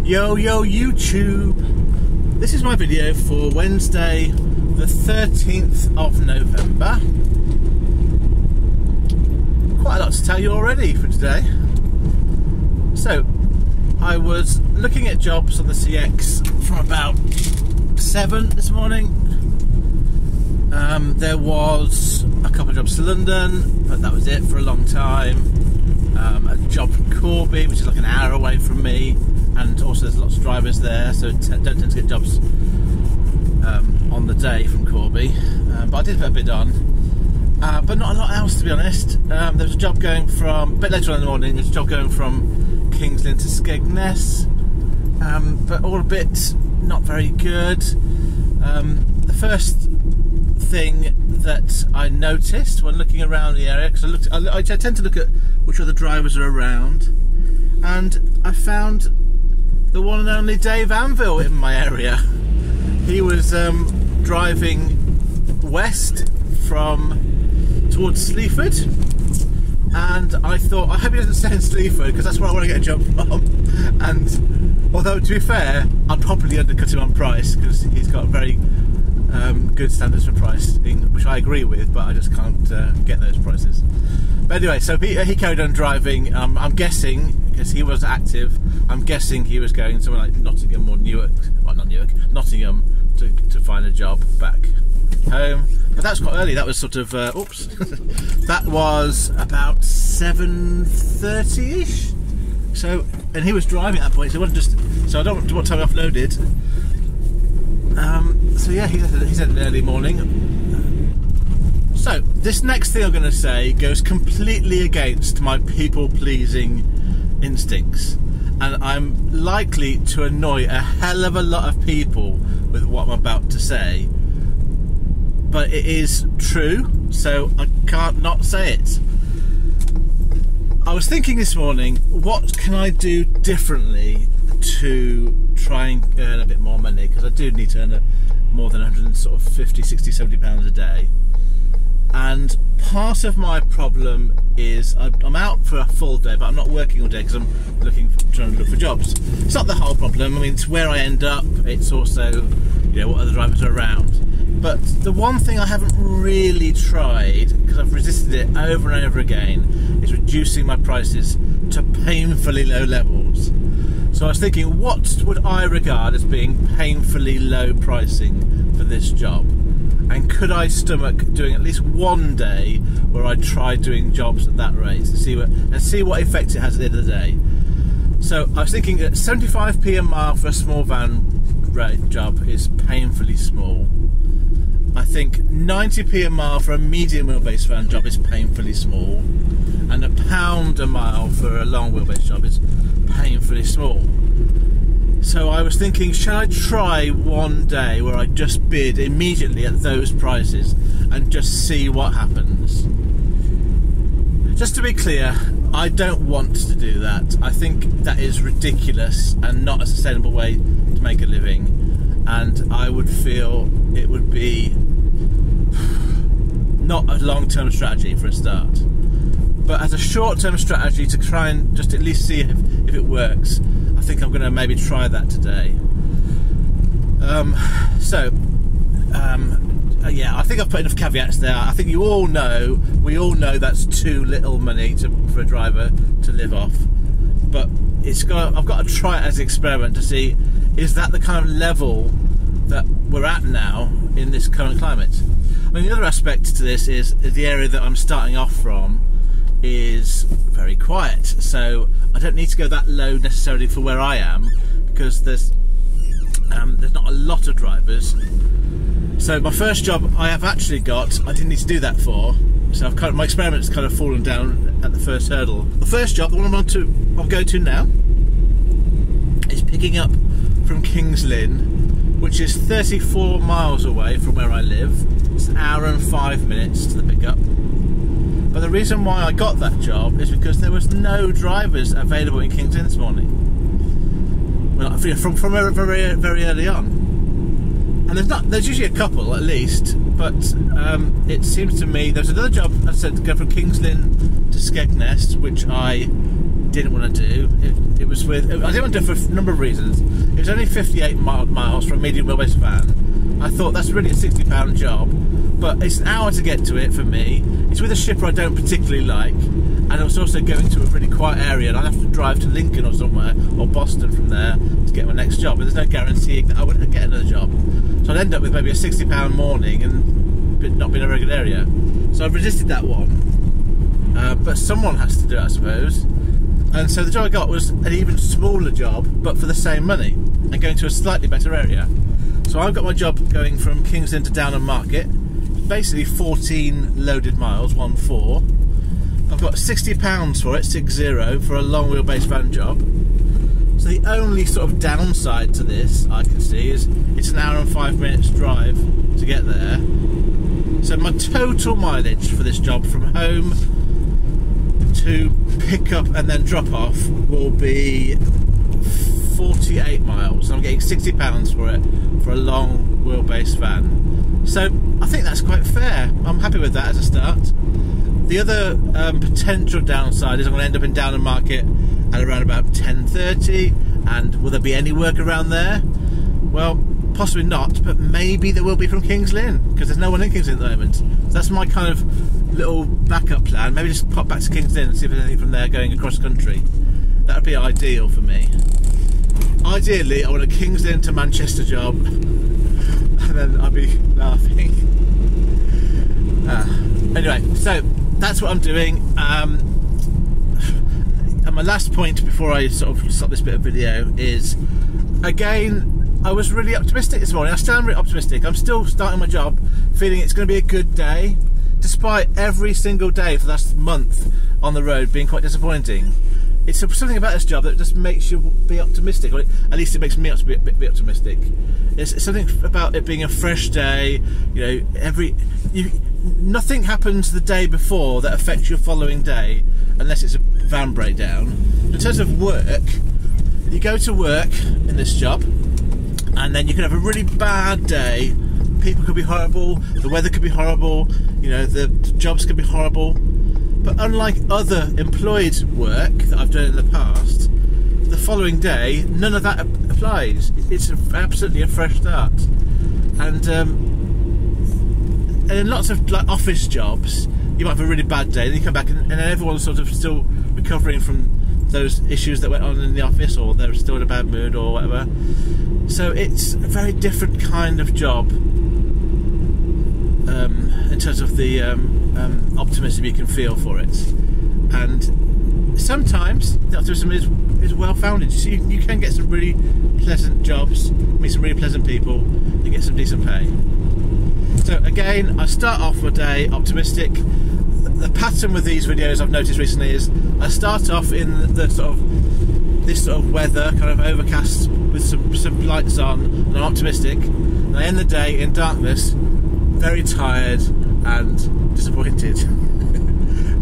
Yo YouTube, this is my video for Wednesday the 13th of November. Quite a lot to tell you already for today. So I was looking at jobs on the CX from about 7 this morning. There was a couple of jobs to London, but that was it for a long time. A job from Corby, which is like an hour away from me, and also there's lots of drivers there, so don't tend to get jobs on the day from Corby. But I did put a bid on, but not a lot else, to be honest. There was a job going from, a bit later on in the morning, there's a job going from Kings Lynn to Skegness, but all a bit not very good. The first thing that I noticed when looking around the area, because I tend to look at which other drivers are around, and I found the one and only Dave Anvil in my area. He was driving west towards Sleaford, and I thought, I hope he doesn't stay in Sleaford because that's where I want to get a job from. And although, to be fair, I'd probably undercut him on price because he's got very good standards for pricing, which I agree with, but I just can't get those prices. But anyway, so he carried on driving. I'm guessing, because he was active, I'm guessing he was going somewhere like Nottingham or Newark, well, not Newark, Nottingham, to find a job back home. But that was quite early. That was sort of oops. That was about 7:30ish. So, and he was driving at that point, so it wasn't just. So I don't know what time I offloaded. So yeah, he's had an early morning. So this next thing I'm going to say goes completely against my people-pleasing instincts, and I'm likely to annoy a hell of a lot of people with what I'm about to say, but it is true, so I can't not say it. I was thinking this morning, what can I do differently to try and earn a bit more money, because I do need to earn more than 150, 60, 70 pounds a day. And part of my problem is I'm out for a full day, but I'm not working all day because I'm trying to look for jobs. It's not the whole problem. I mean, it's where I end up. It's also, what other drivers are around. But the one thing I haven't really tried, because I've resisted it over and over again, is reducing my prices to painfully low levels. So I was thinking, what would I regard as being painfully low pricing for this job? And could I stomach doing at least one day where I try doing jobs at that rate to see what effect it has at the end of the day? So I was thinking that 75p a mile for a small van rate job is painfully small. I think 90p a mile for a medium wheelbase van job is painfully small, and £1 a mile for a long wheelbase job is painfully small. So I was thinking, shall I try one day where I just bid immediately at those prices and just see what happens? Just to be clear, I don't want to do that. I think that is ridiculous and not a sustainable way to make a living, and I would feel it would be not a long-term strategy for a start. But as a short-term strategy to try and just at least see if it works, I think I'm going to maybe try that today. Yeah, I think I've put enough caveats there. I think we all know that's too little money for a driver to live off. But I've got to try it as an experiment to see, is that the kind of level that we're at now in this current climate? I mean, the other aspect to this is the area that I'm starting off from is very quiet, so I don't need to go that low necessarily for where I am, because there's not a lot of drivers. So my first job I have actually got, I didn't need to do that for, so my experiment's kind of fallen down at the first hurdle. The first job, the one I'll go to now, is picking up from Kings Lynn, which is 34 miles away from where I live. It's an hour and 5 minutes to the pickup. But the reason why I got that job is because there was no drivers available in Kings Lynn this morning. Well, from very, very early on. And there's usually a couple at least, but it seems to me there's another job, as I said, to go from Kings Lynn to Skegness, which I didn't want to do. It was with, I didn't want to do it for a number of reasons. It was only 58 miles for a medium wheelbase van. I thought that's really a £60 job, but it's an hour to get to it for me. It's with a shipper I don't particularly like, and it was also going to a really quiet area, and I'd have to drive to Lincoln or somewhere, or Boston from there, to get my next job, and there's no guaranteeing that I wouldn't get another job. So I'd end up with maybe a £60 morning and not being a very good area. So I've resisted that one, but someone has to do it, I suppose. And so the job I got was an even smaller job, but for the same money, and going to a slightly better area. So I've got my job going from Kings Lynn to Downham Market, basically 14 loaded miles, 1-4. I've got £60 for it, 60, for a long wheelbase van job. So the only sort of downside to this I can see is it's an hour and 5 minutes drive to get there. So my total mileage for this job from home to pick up and then drop off will be 48 miles. I'm getting £60 for it for a long wheelbase van. So I think that's quite fair. I'm happy with that as a start. The other potential downside is I'm going to end up in Downham Market at around about 10:30, and will there be any work around there? Well, possibly not, but maybe there will be from Kings Lynn, because there's no one in Kings Lynn at the moment. So that's my kind of little backup plan. Maybe just pop back to Kings Lynn and see if there's anything from there going across the country. That would be ideal for me. Ideally, I want a Kings Lynn to Manchester job, and then I'll be laughing. Anyway, so that's what I'm doing. And my last point before I sort of stop this bit of video is, again, I was really optimistic this morning. I still am really optimistic. I'm still starting my job feeling it's going to be a good day, despite every single day for the last month on the road being quite disappointing. It's something about this job that just makes you be optimistic, or at least it makes me be optimistic. It's something about it being a fresh day. You know, nothing happens the day before that affects your following day, unless it's a van breakdown. In terms of work, you go to work in this job, and then you can have a really bad day. People could be horrible, the weather could be horrible, you know, the jobs could be horrible. But unlike other employed work that I've done in the past, the following day, none of that applies. It's absolutely a fresh start. And in lots of like office jobs, you might have a really bad day, then you come back and then everyone's sort of still recovering from those issues that went on in the office, or they're still in a bad mood or whatever. So it's a very different kind of job in terms of the optimism you can feel for it. And sometimes the optimism is well founded. So you can get some really pleasant jobs, meet some really pleasant people, and get some decent pay. So again, I start off my day optimistic. The pattern with these videos I've noticed recently is I start off in the sort of this sort of weather, kind of overcast with some lights on, and I'm optimistic. And I end the day in darkness, very tired and disappointed.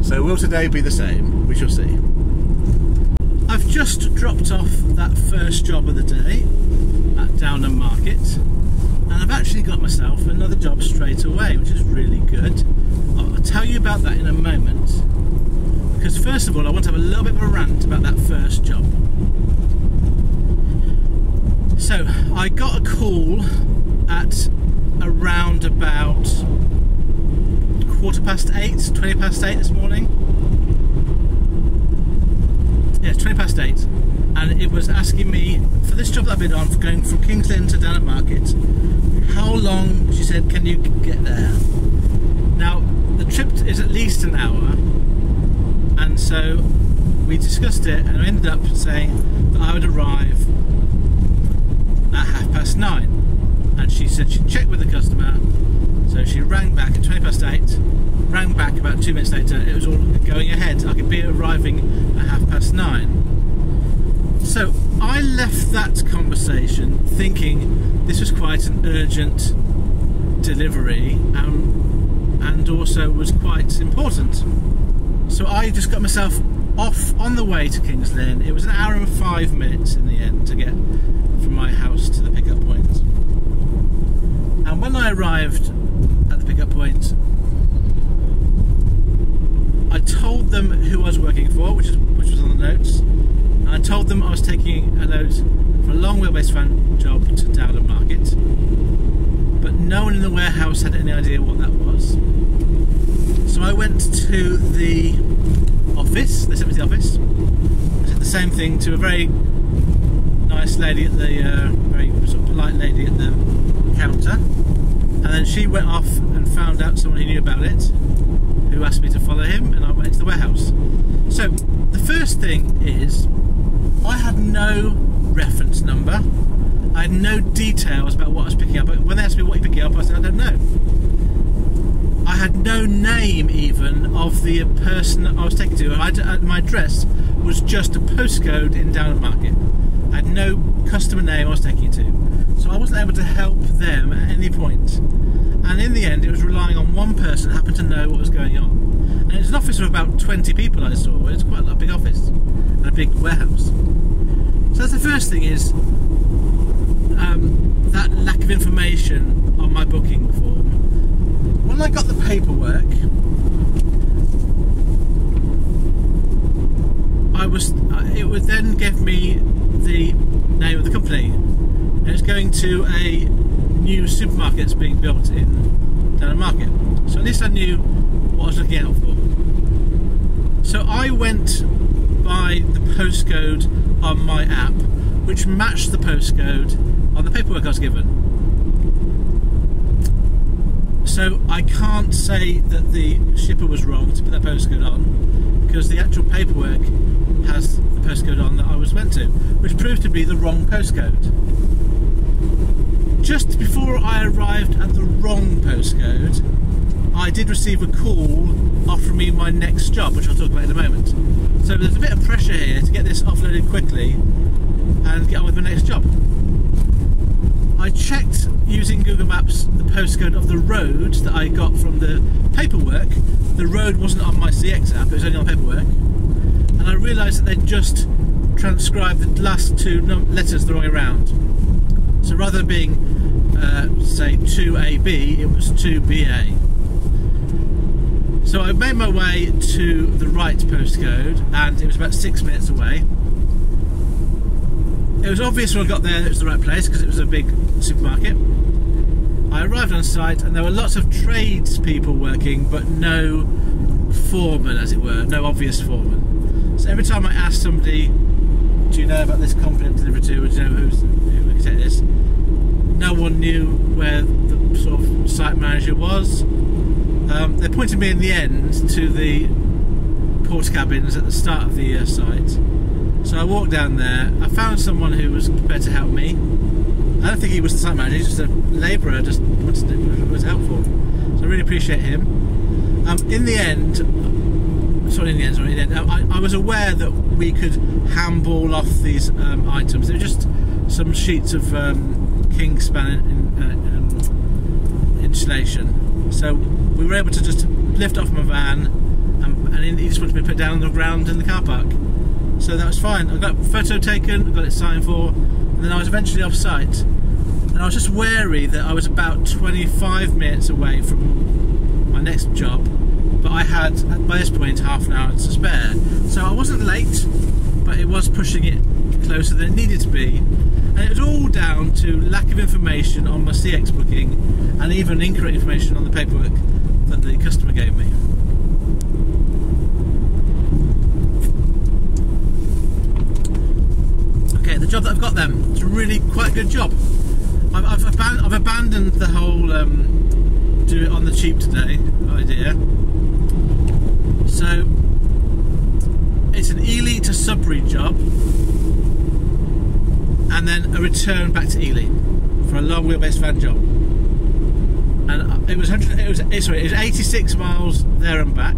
So will today be the same? We shall see. I've just dropped off that first job of the day at Downham Market, and I've actually got myself another job straight away, which is really good. I'll tell you about that in a moment, because first of all I want to have a little bit of a rant about that first job. So I got a call at around about 20 past 8 this morning. Yeah, it's 20 past 8, and it was asking me for this job that I've been on, for going from Kings Lynn to Downham Market, how long, she said, can you get there? Now the trip is at least an hour, and so we discussed it, and I ended up saying that I would arrive at 9:30, and she said she'd check with the customer. So she rang back at 20 past 8, rang back about 2 minutes later, it was all going ahead. I could be arriving at 9:30. So I left that conversation thinking this was quite an urgent delivery, and also was quite important. So I just got myself off on the way to Kings Lynn. It was an hour and 5 minutes in the end to get from my house to the pickup point. And when I arrived at the pickup point, I told them who I was working for, which was on the notes. And I told them I was taking a load for a long wheelbase van job to Downham Market, but no one in the warehouse had any idea what that was. So I went to the office. They sent me to the office. I said the same thing to a very nice lady at the very sort of polite lady at the counter, and then she went off and found out someone who knew about it, who asked me to follow him, and I went into the warehouse. So the first thing is, I had no reference number. I had no details about what I was picking up. When they asked me what you're picking up, I said I don't know. I had no name even of the person that I was taking to. My address was just a postcode in Downham Market. I had no customer name I was taking it to. So I wasn't able to help them at any point. And in the end, it was relying on one person that happened to know what was going on. And it was an office of about 20 people I saw. It was quite a big office and a big warehouse. So that's the first thing, is that lack of information on my booking form. When I got the paperwork, it would then give me the name of the company, and it's going to a new supermarket that's being built in Downham Market. So at least I knew what I was looking out for. So I went by the postcode on my app, which matched the postcode on the paperwork I was given. So I can't say that the shipper was wrong to put that postcode on, because the actual paperwork has the postcode on that I was meant to, which proved to be the wrong postcode. Just before I arrived at the wrong postcode, I did receive a call offering me my next job, which I'll talk about in a moment. So there's a bit of pressure here to get this offloaded quickly and get on with my next job. I checked using Google Maps the postcode of the road that I got from the paperwork. The road wasn't on my CX app, it was only on paperwork. And I realised that they'd just transcribed the last two letters the wrong way around. So rather than being, say, 2AB, it was 2BA. So I made my way to the right postcode, and it was about 6 minutes away. It was obvious when I got there that it was the right place, because it was a big supermarket. I arrived on site, and there were lots of tradespeople working, but no foreman, as it were, no obvious foreman. So every time I asked somebody, do you know about this company I'm delivering to, or do you know who can take this? No one knew where the sort of site manager was. They pointed me in the end to the porta cabins at the start of the site. So I walked down there. I found someone who was prepared to help me. I don't think he was the site manager, he was just a labourer, just was helpful. So I really appreciate him. In the end, I was aware that we could handball off these items. They were just some sheets of Kingspan insulation. So we were able to just lift off my van, and he just wanted me to put it down on the ground in the car park. So that was fine. I got a photo taken, I got it signed for, and then I was eventually off site. And I was just wary that I was about 25 minutes away from my next job, but I had, by this point, half an hour to spare. So I wasn't late, but it was pushing it closer than it needed to be. And it was all down to lack of information on my CX booking, and even incorrect information on the paperwork that the customer gave me. Okay, the job that I've got then, it's a really quite good job. I've abandoned the whole do it on the cheap today idea. So it's an Ely to Sudbury job, and then a return back to Ely for a long wheelbase van job. And it was 86 miles there and back.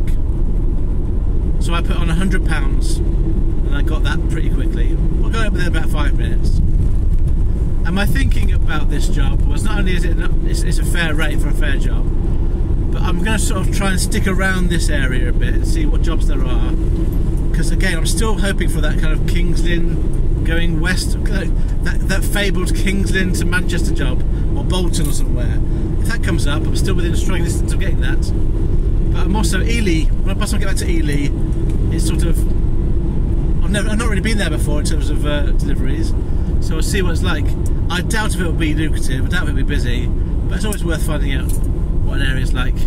So I put on £100, and I got that pretty quickly. I got over there about 5 minutes. And my thinking about this job was, not only is it's a fair rate for a fair job, but I'm going to sort of try and stick around this area a bit and see what jobs there are. Because again, I'm still hoping for that kind of Kings Lynn going west, that fabled Kings Lynn to Manchester job, or Bolton or somewhere. If that comes up, I'm still within a strong distance of getting that. I'm also Ely. By the time I get back to Ely, it's sort of I've not really been there before in terms of deliveries, so we'll see what it's like. I doubt if it will be lucrative. I doubt if it will be busy, but it's always worth finding out what an area is like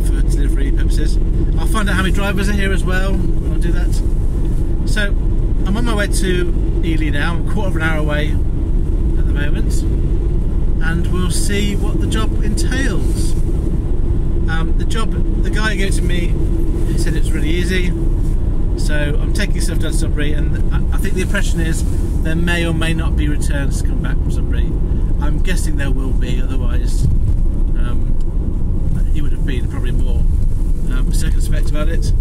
for delivery purposes. I'll find out how many drivers are here as well when I do that. So I'm on my way to Ely now. I'm a quarter of an hour away at the moment, and we'll see what the job entails. The guy who gave it to me, he said it was really easy, so I'm taking stuff down to Sudbury, and I think the impression is there may or may not be returns to come back from Sudbury. I'm guessing there will be, otherwise he would have been probably more circumspect about it.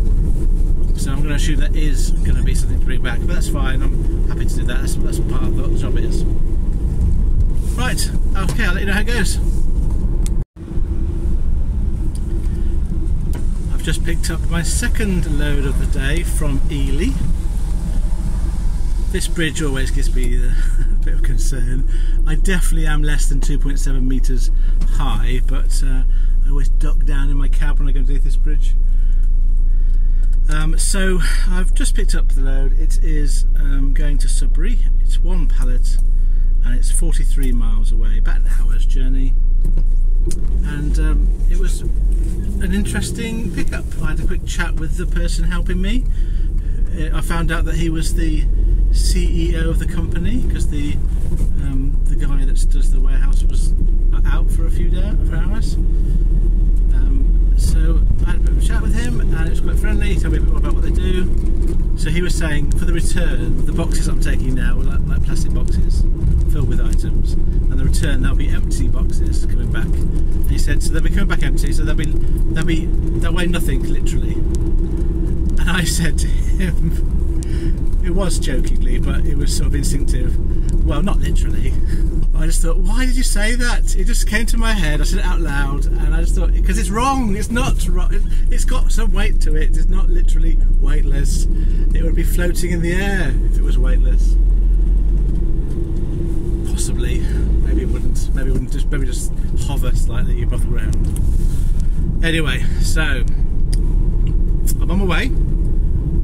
So I'm going to assume there is going to be something to bring back, but that's fine. I'm happy to do that. That's part of what the job is. Right, okay, I'll let you know how it goes. I've just picked up my second load of the day from Ely. This bridge always gives me a bit of concern. I definitely am less than 2.7 metres high, but I always duck down in my cab when I go underneath this bridge. So I've just picked up the load. It is going to Sudbury. It's one pallet and it's 43 miles away, about an hour's journey. And it was an interesting pickup. I had a quick chat with the person helping me. I found out that he was the CEO of the company, because the guy that does the warehouse was out for a few hours. So I had a bit of a chat with him, and it was quite friendly. He told me a bit more about what they do. So he was saying, for the return, the boxes I'm taking now are like plastic boxes filled with items, and the return there'll be empty boxes coming back. And he said, so they'll be coming back empty, so they'll weigh nothing literally. And I said to him, it was jokingly, but it was sort of instinctive. Well, not literally. I just thought, why did you say that? It just came to my head. I said it out loud, and I just thought, because it's wrong. It's not wrong. It's got some weight to it. It's not literally weightless. It would be floating in the air if it was weightless. Possibly. Maybe it wouldn't. Maybe it wouldn't. Maybe just hover slightly above the ground. Anyway, so I'm on my way.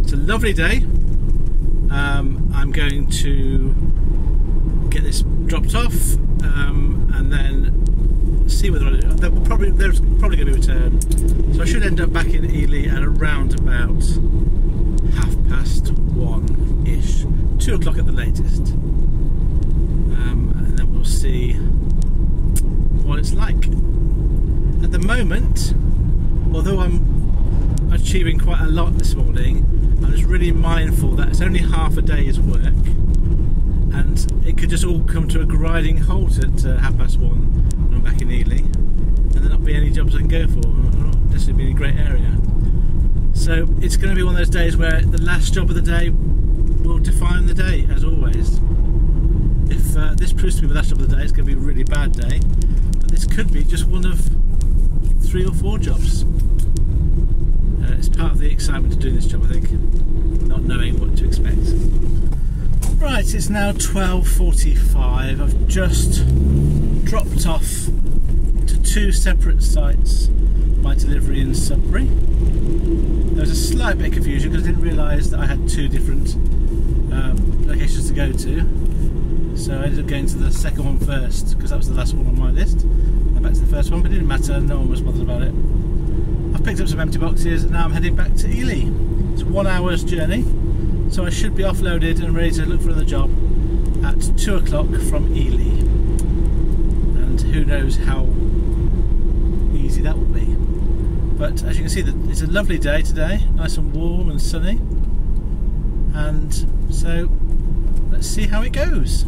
It's a lovely day. I'm going to get this dropped off and then see whether there's probably going to be a return. So I should end up back in Ely at around about 1:30-ish, 2 o'clock at the latest, and then we'll see what it's like. At the moment, although I'm achieving quite a lot this morning, I'm just really mindful that it's only half a day's work, and it could just all come to a grinding halt at 1:30 when I'm back in Ely, and there not be any jobs I can go for. I'm not necessarily be in a great area. So it's going to be one of those days where the last job of the day will define the day, as always. If this proves to be the last job of the day, it's going to be a really bad day, but this could be just one of 3 or 4 jobs. It's part of the excitement of doing this job, I think, not knowing what to expect. Right, it's now 12:45. I've just dropped off to 2 separate sites my delivery in Sudbury. There was a slight bit of confusion because I didn't realise that I had 2 different locations to go to. So I ended up going to the second one first because that was the last one on my list. And back to the first one, but it didn't matter, no one was bothered about it. I've picked up some empty boxes and now I'm heading back to Ely. It's 1 hour's journey, so I should be offloaded and ready to look for another job at 2 o'clock from Ely. And who knows how easy that will be. But as you can see, it's a lovely day today, nice and warm and sunny. And so let's see how it goes.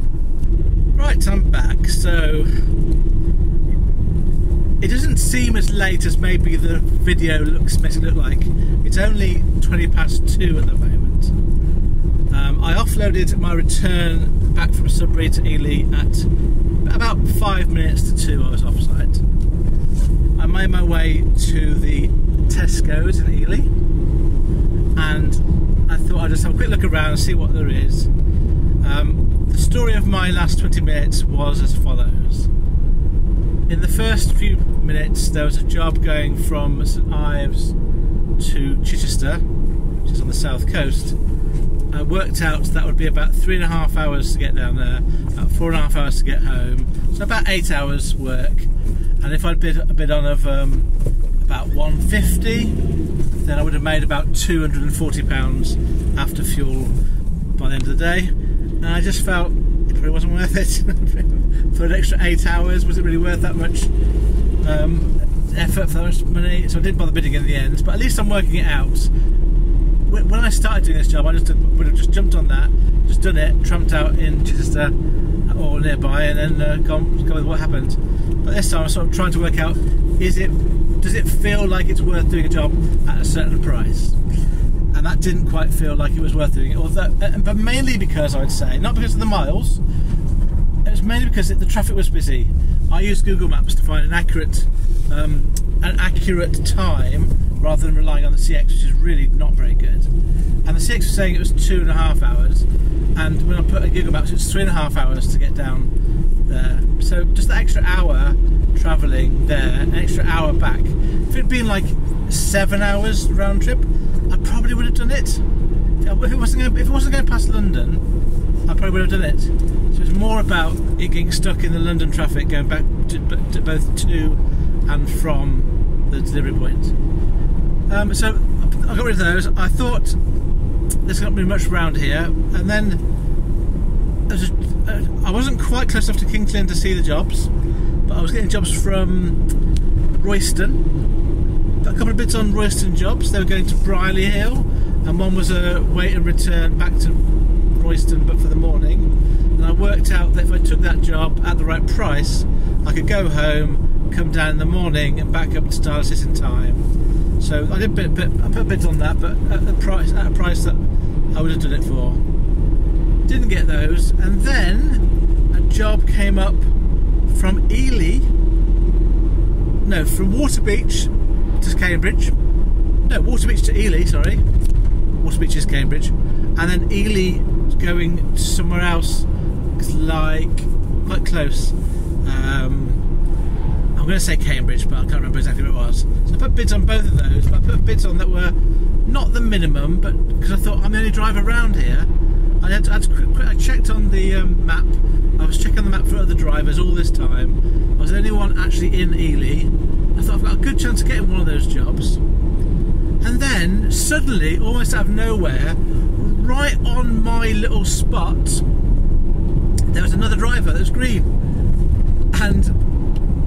Right, I'm back. So it doesn't seem as late as maybe the video makes it look like. It's only 2:20 at the moment. I offloaded my return back from Sudbury to Ely at about 5 minutes to 2. I was off site. I made my way to the Tesco's in Ely, and I thought I'd just have a quick look around and see what there is. The story of my last 20 minutes was as follows. In the first few minutes. There was a job going from St Ives to Chichester, which is on the south coast. I worked out that would be about 3.5 hours to get down there, about 4.5 hours to get home, so about 8 hours work. And if I'd bid on of about 150, then I would have made about £240 after fuel by the end of the day. And I just felt it probably wasn't worth it. For an extra 8 hours, was it really worth that much effort for that much money? So I didn't bother bidding in the end, but at least I'm working it out. When I started doing this job, I would have just jumped on that, just done it, tramped out in Chichester or nearby, and then gone with what happened. But this time I'm sort of trying to work out, does it feel like it's worth doing a job at a certain price? And that didn't quite feel like it was worth doing it, but mainly because, I would say, not because of the miles, it was mainly because the traffic was busy. I used Google Maps to find an accurate time rather than relying on the CX, which is really not very good. And the CX was saying it was 2.5 hours, and when I put in Google Maps, it was 3.5 hours to get down there. So just that extra hour travelling there, an extra hour back. If it had been like 7 hours round trip, I probably would have done it. If it wasn't going past London, I probably would have done it. So it's more about it getting stuck in the London traffic, going back to both to and from the delivery point. So I got rid of those. I thought there's not been much around here, and then I wasn't quite close enough to King's Lynn to see the jobs, but I was getting jobs from Royston. Got a couple of bits on Royston jobs. They were going to Brierley Hill, and one was a wait and return back to Royston, but for the morning. And I worked out that if I took that job at the right price, I could go home, come down in the morning, and back up to Styler's in time. So I put a bit on that, but at a price that I would have done it for. Didn't get those, and then a job came up from from Waterbeach to Cambridge. No, Waterbeach to Ely, sorry. Waterbeach is Cambridge, and then Ely going somewhere else, like quite close. I'm going to say Cambridge, but I can't remember exactly what it was. So I put bids on both of those, but I put bids on that were not the minimum, but because I thought I'm the only driver around here. I checked on the map. I was checking the map for other drivers all this time. I was the only one actually in Ely. I thought I've got a good chance of getting one of those jobs. And then suddenly, almost out of nowhere, right on my little spot, there was another driver that was green, and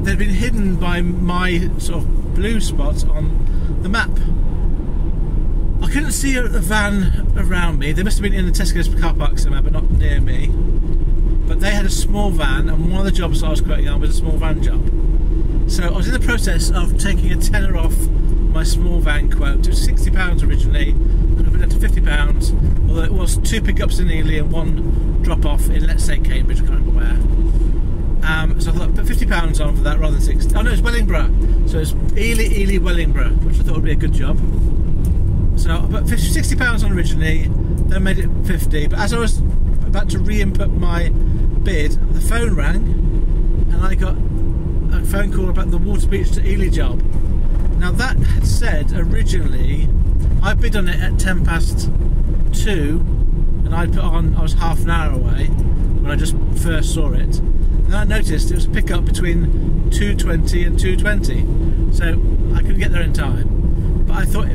they'd been hidden by my sort of blue spot on the map. I couldn't see a van around me. They must have been in the Tesco's car park somewhere, but not near me. But they had a small van, and one of the jobs I was quoting on was a small van job. So I was in the process of taking a tenner off my small van quote. It was £60 originally, and I put it to £50, although it was 2 pickups in Ely and 1 drop off in, let's say, Cambridge, I can't remember where. So I thought I'd put £50 on for that rather than 60. Oh no, it's Wellingborough. So it's Ely, Wellingborough, which I thought would be a good job. So I put £60 on originally, then made it 50. But as I was about to re-input my bid, the phone rang, and I got a phone call about the Waterbeach to Ely job. Now that had said originally, I bid on it at 2:10, and I was half an hour away when I just first saw it. And I noticed it was a pickup between 2:20 and 2:20, so I couldn't get there in time. But I thought,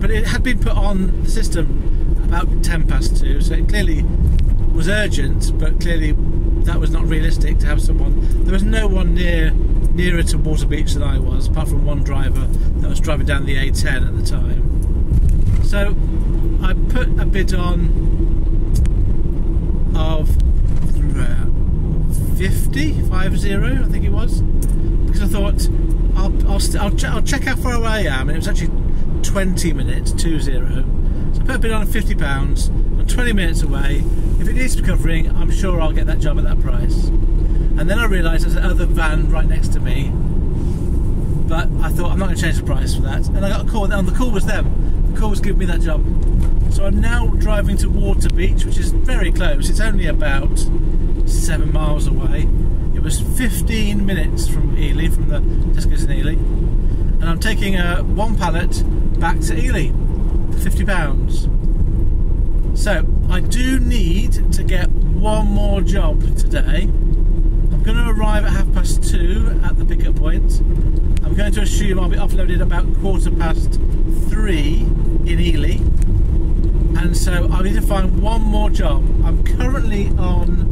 but it had been put on the system about 2:10, so it clearly was urgent. But clearly, that was not realistic to have someone. There was no one nearer to Waterbeach than I was, apart from one driver that was driving down the A10 at the time. So I put a bid on of 50, I think it was, because I thought I'll check how far away I am, and it was actually 20 minutes, 20. So I put a bid on £50. I'm 20 minutes away. If it needs covering, I'm sure I'll get that job at that price. And then I realised there's another van right next to me, but I thought I'm not going to change the price for that. And I got a call, and the call was them. The call was giving me that job. So I'm now driving to Waterbeach, which is very close. It's only about 7 miles away. It It was 15 minutes from Ely, from the Tesco's in Ely, and I'm taking one pallet back to Ely for £50. So I do need to get one more job today. I'm going to arrive at 2:30 at the pickup point. I'm going to assume I'll be offloaded about 3:15 in Ely, and so I need to find one more job. I'm currently on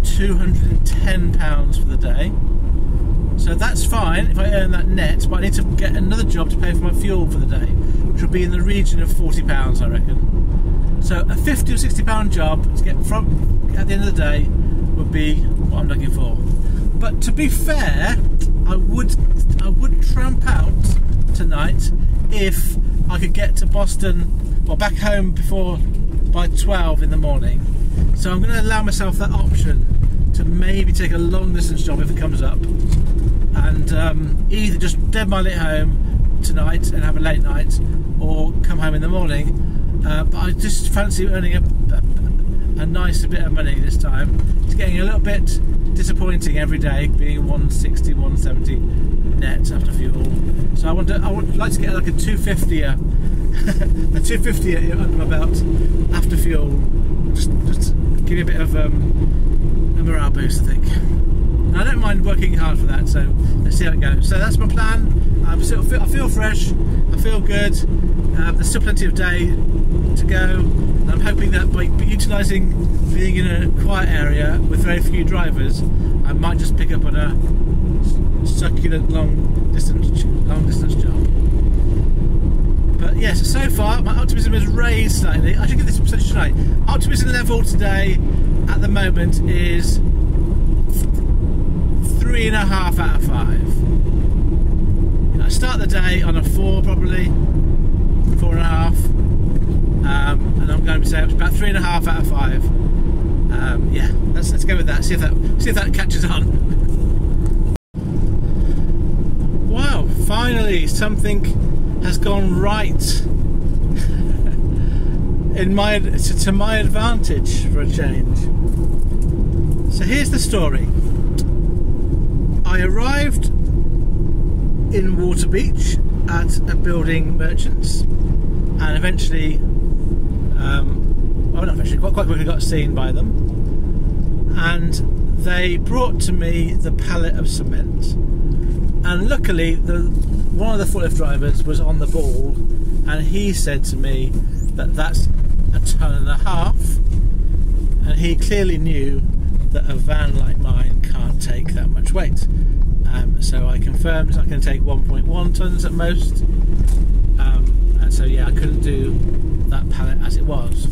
£210 for the day, so that's fine if I earn that net, but I need to get another job to pay for my fuel for the day, which will be in the region of £40, I reckon. So a £50 or £60 job to get from at the end of the day would be what I'm looking for. But to be fair, I would tramp out tonight if I could get to Boston or back home by 12 in the morning. So I'm going to allow myself that option to maybe take a long distance job if it comes up, and either just dead mileage at home tonight and have a late night, or come home in the morning. But I just fancy earning a nice bit of money this time. It's getting a little bit disappointing every day, being 160, 170 net after fuel. So I would like to get like a 250, a 250 under my belt after fuel. Just give you a bit of a morale boost, I think. And I don't mind working hard for that, so let's see how it goes. So that's my plan. I feel fresh, I feel good. There's still plenty of day to go, and I'm hoping that by utilising being in a quiet area with very few drivers, I might just pick up on a succulent long distance job. But yes, so far my optimism has raised slightly. I should give this a percentage tonight. Optimism level today at the moment is 3.5 out of 5. I start the day on a 4, probably 4.5, and I'm going to say it's about 3.5 out of 5. Yeah, let's go with that. See if that catches on. Wow! Finally, something has gone right to my advantage for a change. So here's the story. I arrived in Waterbeach at a building merchant's, and eventually, quite quickly got seen by them, and they brought to me the pallet of cement, and luckily one of the forklift drivers was on the ball, and he said to me that that's 1.5 tons, and he clearly knew that a van like mine can't take that much weight. So I confirmed I can take 1.1 tons at most, and so yeah, I couldn't do that pallet as it was.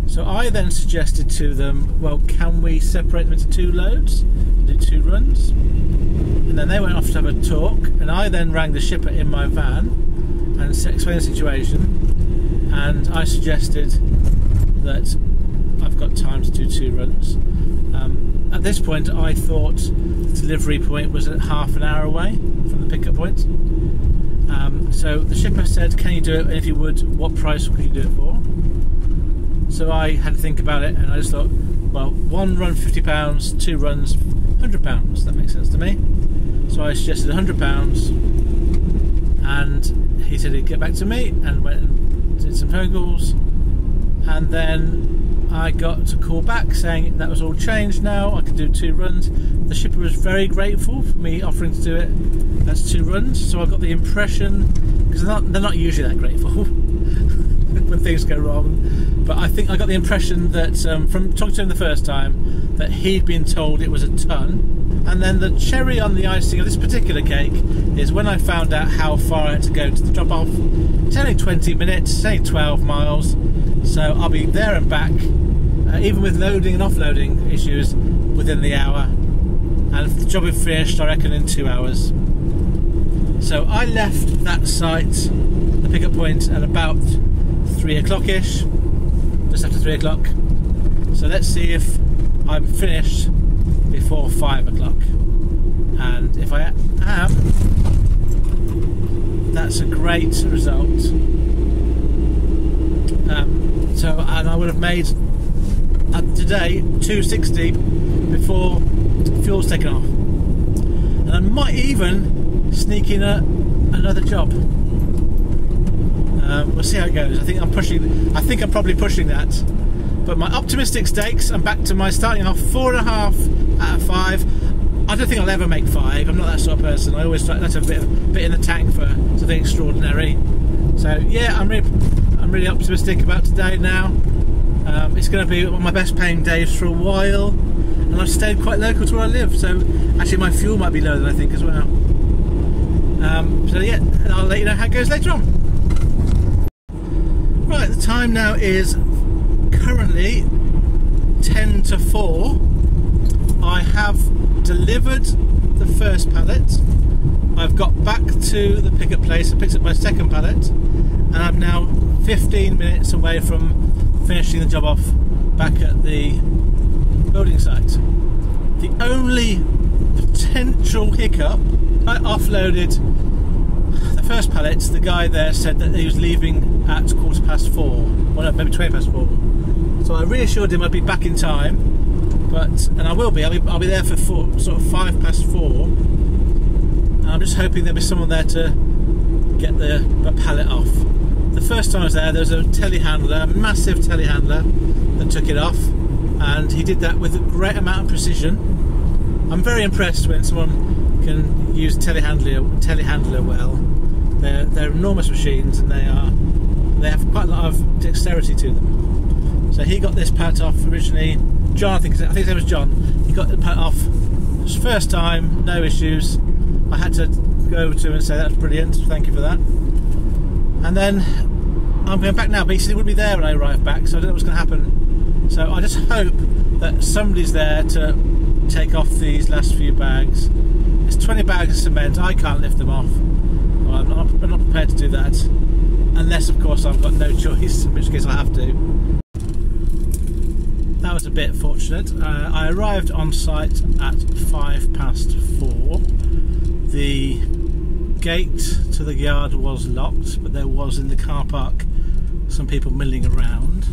So I then suggested to them, well, can we separate them into 2 loads, do 2 runs? And then they went off to have a talk, and I then rang the shipper in my van and explained the situation, and I suggested that I've got time to do 2 runs. At this point I thought the delivery point was at half an hour away from the pickup point. So the shipper said, can you do it, and if you would, what price could you do it for? So I had to think about it, and I just thought, well, 1 run £50, 2 runs £100, that makes sense to me. So I suggested £100, and he said he'd get back to me, and went and did some phone calls, and then I got a call back saying that was all changed now, I could do 2 runs. The shipper was very grateful for me offering to do it as 2 runs, so I got the impression, because they're not usually that grateful when things go wrong, but I think I got the impression that from talking to him the first time, that he'd been told it was a ton. And then the cherry on the icing of this particular cake is when I found out how far I had to go to the drop off. It's only 20 minutes, it's only 12 miles, so I'll be there and back, even with loading and offloading issues, within the hour, and the job will be finished I reckon in 2 hours. So I left that site, the pickup point, at about 3 o'clock-ish, just after 3 o'clock. So let's see if I'm finished before 5 o'clock, and if I am, that's a great result. And I would have made today 260 before fuel's taken off. And I might even sneak in another job. We'll see how it goes. I think I'm probably pushing that. But my optimistic stakes, I'm back to my starting off 4.5 out of 5. I don't think I'll ever make 5. I'm not that sort of person. I always try, that's a bit in the tank for something extraordinary. So yeah, I'm really optimistic about today now. It's going to be one of my best paying days for a while, and I've stayed quite local to where I live. So actually, my fuel might be lower than I think as well. So yeah, I'll let you know how it goes later on. Right, the time now is currently 10 to 4. I have delivered the first pallet. I've got back to the pickup place and picked up my second pallet, and I'm now 15 minutes away from finishing the job off back at the building site. The only potential hiccup, I offloaded the first pallet. The guy there said that he was leaving at 4:15, well no, maybe 4. So I reassured him I'd be back in time, and I will be. I'll be there for sort of 4:05. And I'm just hoping there'll be someone there to get the pallet off. The first time I was there was a telehandler, a massive telehandler, that took it off, and he did that with a great amount of precision. I'm very impressed when someone can use telehandler well. They're enormous machines, and they have quite a lot of dexterity to them. So he got this pallet off originally. John, I think his name was John. He got the pallet off his first time, no issues. I had to go over to him and say that's brilliant, thank you for that. And then I'm going back now, but he said he wouldn't be there when I arrive back, so I don't know what's going to happen. So I just hope that somebody's there to take off these last few bags. It's 20 bags of cement. I can't lift them off. Well, I'm not prepared to do that, unless of course I've got no choice, in which case I have to. That was a bit fortunate. I arrived on site at 4:05. The gate to the yard was locked, but there was in the car park some people milling around.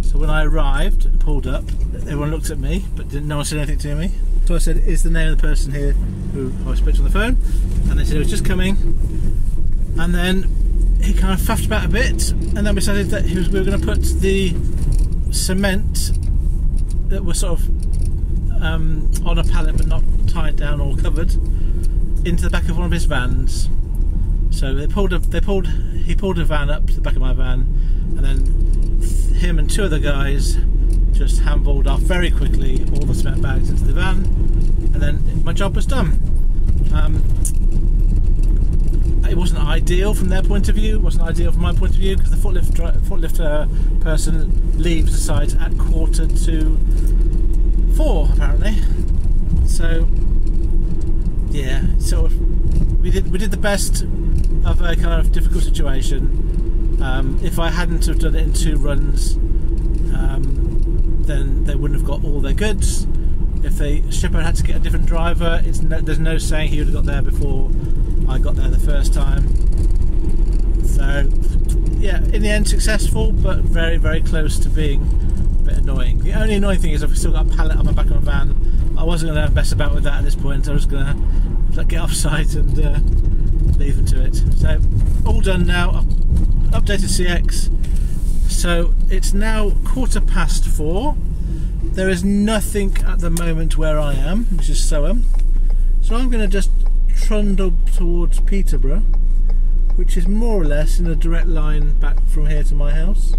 So when I arrived, pulled up, everyone looked at me, but no one said anything to me. So I said, "Is the name of the person here who I spoke to on the phone?" And they said it was just coming. And then he kind of faffed about a bit, and then we decided that we were going to put the cement that was sort of on a pallet but not tied down or covered into the back of one of his vans. So he pulled a van up to the back of my van, and then him and 2 other guys just handballed off very quickly all the cement bags into the van, and then my job was done. It wasn't ideal from their point of view, it wasn't ideal from my point of view, because the forklift person leaves the site at 4:45 apparently. So yeah, sort of we did the best of a kind of difficult situation. If I hadn't have done it in 2 runs, then they wouldn't have got all their goods. If the shipper had to get a different driver, there's no saying he would have got there before I got there the first time. So yeah, in the end successful, but very, very close to being a bit annoying. The only annoying thing is I've still got a pallet on the back of my van. I wasn't going to mess about with that at this point. I was going to get off site and leave them to it. So all done now. Updated CX. So it's now 4:15. There is nothing at the moment where I am, which is Soham. So I'm going to just trundle towards Peterborough, which is more or less in a direct line back from here to my house.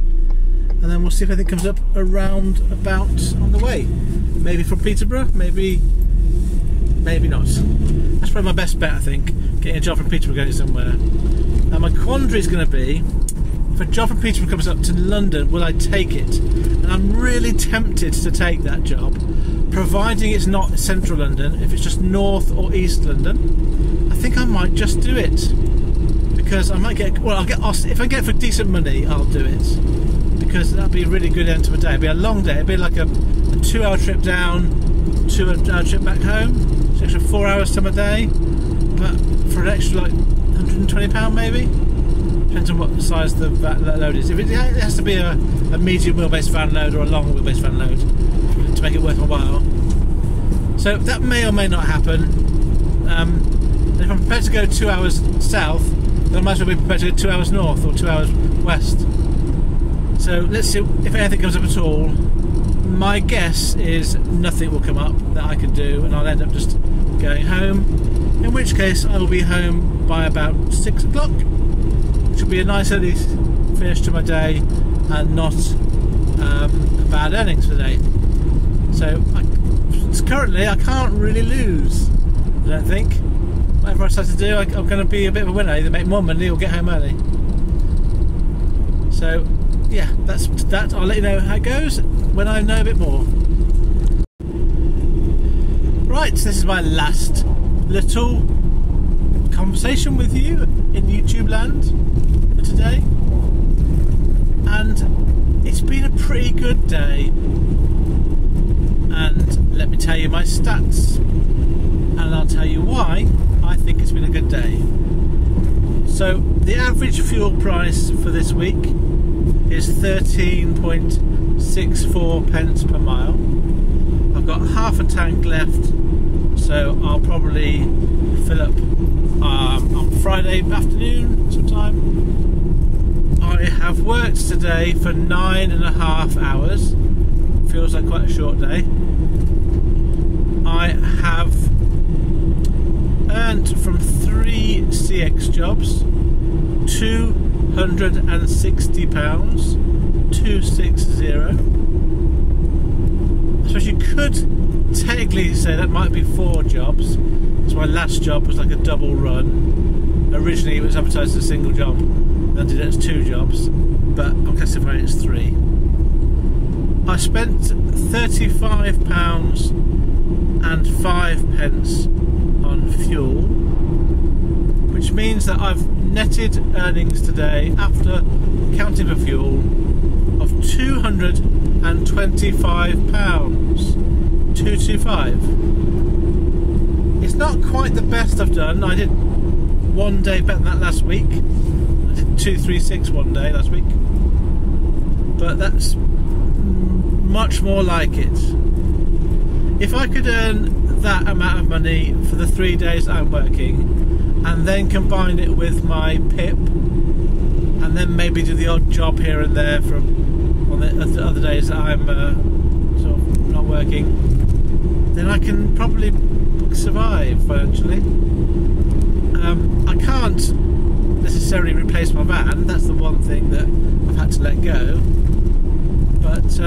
And then we'll see if anything comes up around about on the way. Maybe from Peterborough, maybe not. That's probably my best bet, I think, getting a job from Peterborough going somewhere. Now my quandary is going to be, if a job from Peterborough comes up to London, will I take it? And I'm really tempted to take that job, providing it's not central London. If it's just north or east London, I think I might just do it, because I might get, well, if I get it for decent money, I'll do it, because that'd be a really good end to a day. It'd be a long day. It'd be like a 2-hour trip down, 2-hour trip back home. It's an extra 4 hours to my day, but for an extra like £120 maybe. Depends on what size the load is. If it has to be a medium wheelbase van load or a long wheelbase van load to make it worth my while. So that may or may not happen. If I'm prepared to go 2 hours south, then I might as well be prepared to go 2 hours north or 2 hours west. So let's see if anything comes up at all. My guess is nothing will come up that I can do, and I'll end up just going home. In which case I will be home by about 6 o'clock, which will be a nice early finish to my day and not a bad earnings for the day. So currently I can't really lose, I don't think. Whatever I decide to do, I'm going to be a bit of a winner, either make more money or get home early. So yeah, that's that. I'll let you know how it goes when I know a bit more. Right, this is my last little conversation with you in YouTube land for today, and it's been a pretty good day. And let me tell you my stats, and I'll tell you why I think it's been a good day. So the average fuel price for this week is 13.64 pence per mile. I've got half a tank left, so I'll probably fill up on Friday afternoon sometime. I have worked today for 9.5 hours. Feels like quite a short day. I have earned from 3 CX jobs £260, 260. I suppose you could technically say that might be 4 jobs, because my last job was like a double run. Originally it was advertised as a single job, then I did it as 2 jobs, but I'm classifying it as 3. I spent £35.05 on fuel, which means that I've netted earnings today after counting for fuel of £225. 225. It's not quite the best I've done. I did one day better than that last week. I did 236 one day last week, but that's much more like it. If I could earn that amount of money for the 3 days I'm working, and then combine it with my PIP, and then maybe do the odd job here and there on the other days that I'm sort of not working, then I can probably survive financially. I can't necessarily replace my van. That's the one thing that I've had to let go. But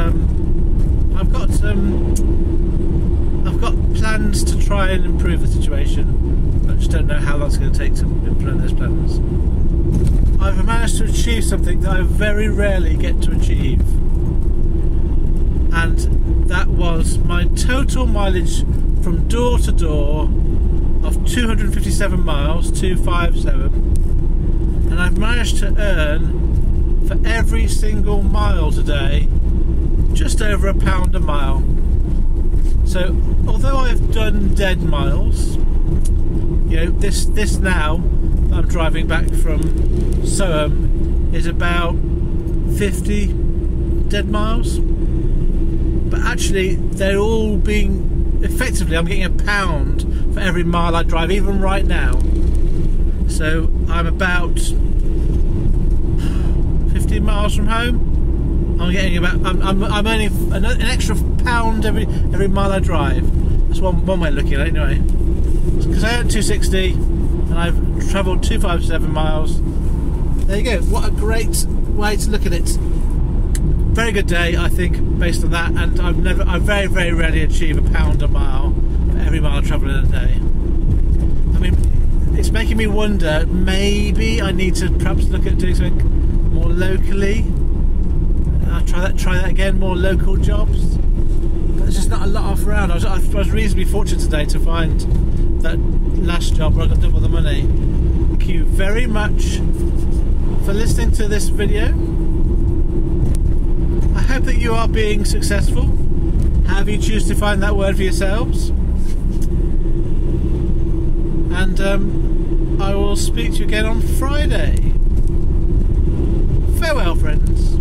I've got plans to try and improve the situation. I just don't know how long it's going to take to implement those plans. I've managed to achieve something that I very rarely get to achieve, and that was my total mileage from door to door of 257 miles, 257, and I've managed to earn for every single mile today just over £1 a mile. So although I've done dead miles, you know, this now I'm driving back from Soham is about 50 dead miles, but actually they're all being effectively, I'm getting £1 for every mile I drive, even right now. So I'm about 15 miles from home. I'm getting about I'm earning an extra £1 every mile I drive. That's one way of looking at it anyway. Because I earned 260 and I've travelled 257 miles. There you go. What a great way to look at it. Very good day, I think, based on that. And I very, very rarely achieve £1 a mile for every mile I travel in a day. I mean, it's making me wonder. Maybe I need to perhaps look at doing something more locally. I'll try that again. More local jobs. But there's just not a lot off around. I was reasonably fortunate today to find that last job where I got double the money. Thank you very much for listening to this video. I hope that you are being successful, however you choose to find that word for yourselves. And I will speak to you again on Friday. Farewell, friends.